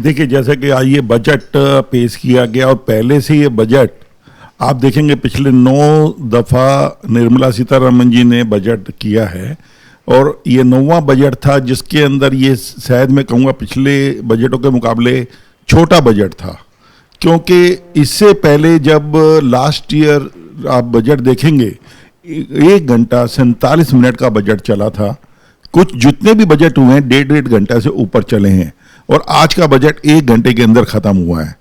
देखिए, जैसे कि आज ये बजट पेश किया गया और पहले से ये बजट आप देखेंगे पिछले 9 दफ़ा निर्मला सीतारमण जी ने बजट किया है और ये 9वां बजट था जिसके अंदर ये शायद मैं कहूँगा पिछले बजटों के मुकाबले छोटा बजट था, क्योंकि इससे पहले जब लास्ट ईयर आप बजट देखेंगे 1 घंटा 47 मिनट का बजट चला था। कुछ जितने भी बजट हुए हैं 1.5 घंटा से ऊपर चले हैं और आज का बजट 1 घंटे के अंदर खत्म हुआ है।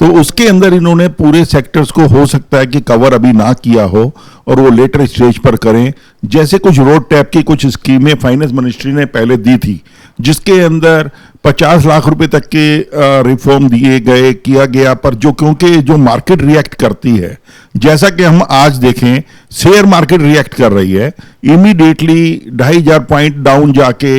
तो उसके अंदर इन्होंने पूरे सेक्टर्स को हो सकता है कि कवर अभी ना किया हो और वो लेटर स्टेज पर करें। जैसे कुछ रोड टैप की कुछ स्कीमें फाइनेंस मिनिस्ट्री ने पहले दी थी जिसके अंदर 50 लाख रुपए तक के रिफॉर्म दिए गए किया गया, पर जो क्योंकि जो मार्केट रिएक्ट करती है, जैसा कि हम आज देखें शेयर मार्केट रिएक्ट कर रही है, इमीडिएटली 2500 पॉइंट डाउन जाके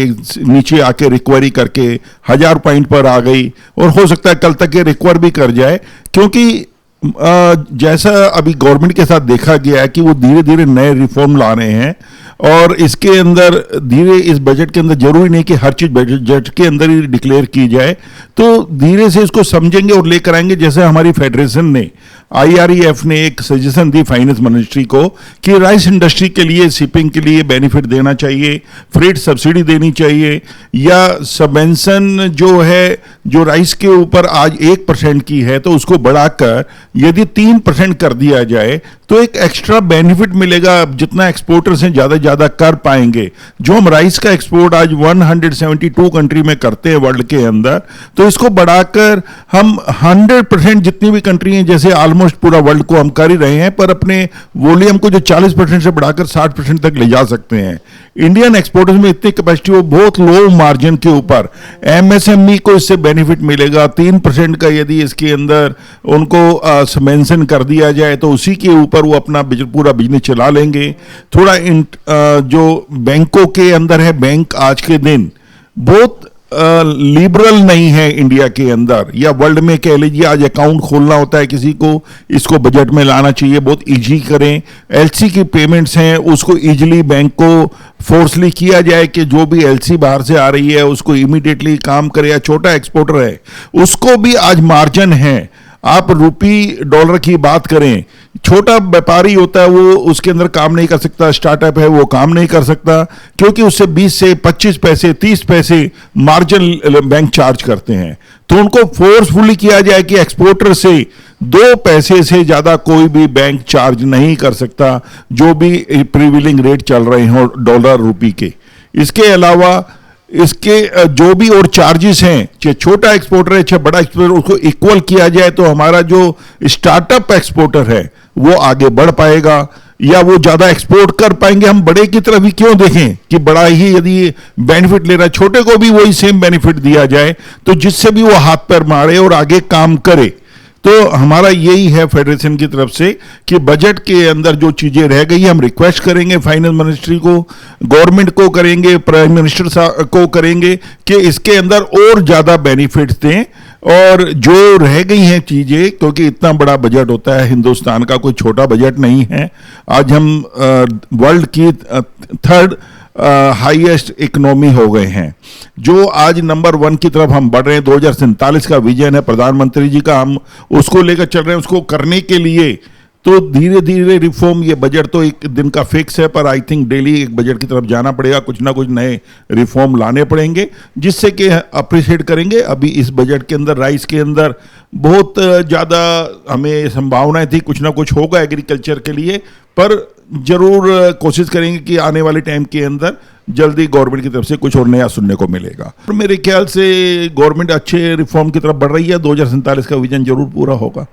नीचे आके रिकवरी करके 1000 पॉइंट पर आ गई और हो सकता है कल तक ये रिकवर भी कर जाए, क्योंकि जैसा अभी गवर्नमेंट के साथ देखा गया है कि वो धीरे धीरे नए रिफॉर्म ला रहे हैं और इसके अंदर धीरे इस बजट के अंदर जरूरी नहीं कि हर चीज बजट के अंदर ही डिक्लेयर की जाए, तो धीरे से इसको समझेंगे और लेकर आएंगे। जैसे हमारी फेडरेशन ने IREF ने एक सजेशन दी फाइनेंस मिनिस्ट्री को कि राइस इंडस्ट्री के लिए शिपिंग के लिए बेनिफिट देना चाहिए, फ्रेट सब्सिडी देनी चाहिए, या सबवेंशन जो है जो राइस के ऊपर आज 1% की है तो उसको बढ़ाकर यदि 3% कर दिया जाए तो एक एक्स्ट्रा बेनिफिट मिलेगा। जितना एक्सपोर्टर्स हैं ज़्यादा कर पाएंगे। जो हम राइस का एक्सपोर्ट आज 172 कंट्री में करते हैं वर्ल्ड के अंदर, तो इसको बढ़ाकर हम 100% जितनी भी कंट्री हैं, जैसे ऑलमोस्ट पूरा वर्ल्ड को हम कर ही रहे हैं, पर अपने वॉल्यूम को जो 40% से बढ़ाकर 60% तक ले जा सकते हैं। इंडियन एक्सपोर्टर्स में इतनी कैपेसिटी हो, बहुत लो मार्जिन के ऊपर MSME को इससे बेनिफिट मिलेगा। 3% का यदि इसके अंदर उनको सबवेंशन कर दिया जाए तो उसी के ऊपर वो अपना पूरा बिजनेस चला लेंगे। थोड़ा जो बैंकों के अंदर है, बैंक आज के दिन बहुत लिबरल नहीं है इंडिया के अंदर या वर्ल्ड में कह लीजिए। आज अकाउंट खोलना होता है किसी को, इसको बजट में लाना चाहिए, बहुत इजी करें। LC की पेमेंट्स हैं उसको इजीली बैंक को फोर्सली किया जाए कि जो भी LC बाहर से आ रही है उसको इमीडिएटली काम करे, या छोटा एक्सपोर्टर है उसको भी आज मार्जिन है। आप रुपी डॉलर की बात करें, छोटा व्यापारी होता है वो उसके अंदर काम नहीं कर सकता, स्टार्टअप है वो काम नहीं कर सकता, क्योंकि उससे 20 से 25 पैसे 30 पैसे मार्जिन बैंक चार्ज करते हैं। तो उनको फोर्सफुली किया जाए कि एक्सपोर्टर से 2 पैसे से ज्यादा कोई भी बैंक चार्ज नहीं कर सकता, जो भी प्रीविलिंग रेट चल रहे हो डॉलर रुपी के। इसके अलावा इसके जो भी और चार्जेस हैं, चाहे छोटा एक्सपोर्टर है चाहे बड़ा एक्सपोर्टर, उसको इक्वल किया जाए तो हमारा जो स्टार्टअप एक्सपोर्टर है वो आगे बढ़ पाएगा या वो ज्यादा एक्सपोर्ट कर पाएंगे। हम बड़े की तरफ ही क्यों देखें कि बड़ा ही यदि बेनिफिट ले रहा है, छोटे को भी वही सेम बेनिफिट दिया जाए तो जिससे भी वो हाथ पैर मारे और आगे काम करे। तो हमारा यही है फेडरेशन की तरफ से कि बजट के अंदर जो चीजें रह गई हम रिक्वेस्ट करेंगे फाइनेंस मिनिस्ट्री को, गवर्नमेंट को करेंगे, प्राइम मिनिस्टर को करेंगे कि इसके अंदर और ज्यादा बेनिफिट्स दें। और जो रह गई हैं चीजें, क्योंकि इतना बड़ा बजट होता है हिंदुस्तान का, कोई छोटा बजट नहीं है। आज हम वर्ल्ड की 3rd हाईएस्ट इकोनॉमी हो गए हैं, जो आज नंबर 1 की तरफ हम बढ़ रहे हैं। 2047 का विजन है प्रधानमंत्री जी का, हम उसको लेकर चल रहे हैं। उसको करने के लिए तो धीरे धीरे रिफॉर्म, ये बजट तो एक दिन का फिक्स है, पर आई थिंक डेली एक बजट की तरफ जाना पड़ेगा, कुछ ना कुछ नए रिफॉर्म लाने पड़ेंगे जिससे कि अप्रिशिएट करेंगे। अभी इस बजट के अंदर राइस के अंदर बहुत ज़्यादा हमें संभावनाएं थी, कुछ ना कुछ होगा एग्रीकल्चर के लिए, पर जरूर कोशिश करेंगे कि आने वाले टाइम के अंदर जल्दी गवर्नमेंट की तरफ से कुछ और नया सुनने को मिलेगा। मेरे ख्याल से गवर्नमेंट अच्छे रिफॉर्म की तरफ बढ़ रही है, 2047 का विजन जरूर पूरा होगा।